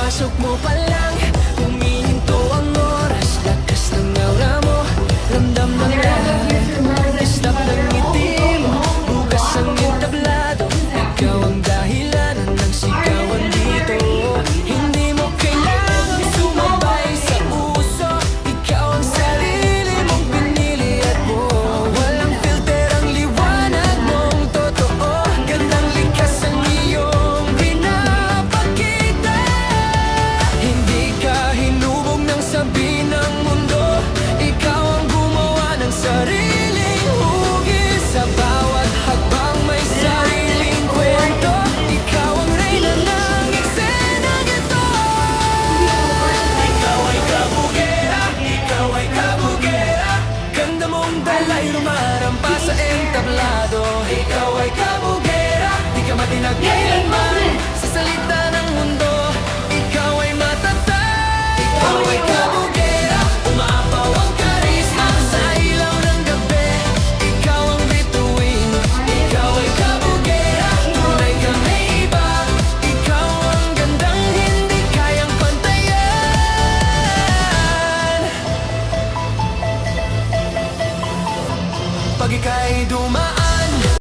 Pagpasok mo pa lang, humihinto ang oras. Lakas ng aura mo, ramdam ng lahat. Istap ng ngiti mo, bukas ang entablado. Ikaw ang dahilan ng sigawan dito. Hindi mo kailangang sumabay sa uso. Ikaw ang sarili mong pinili at buo. Walang filter ang liwanag mong totoo. Gandang likas ang iyong pinapakita. Hindi ka hinubog ng sabi ng mundo. Ikaw ang gumawa ng sariling hugis. Sa bawat hakbang may sariling kwento. Ikaw ang reyna ng eksenang ito. Ikaw ay kabugera, ikaw ay kabugera. Ganda mong dalay lumarampas sa entablado. Ikaw ay kabugera, di ka matinag.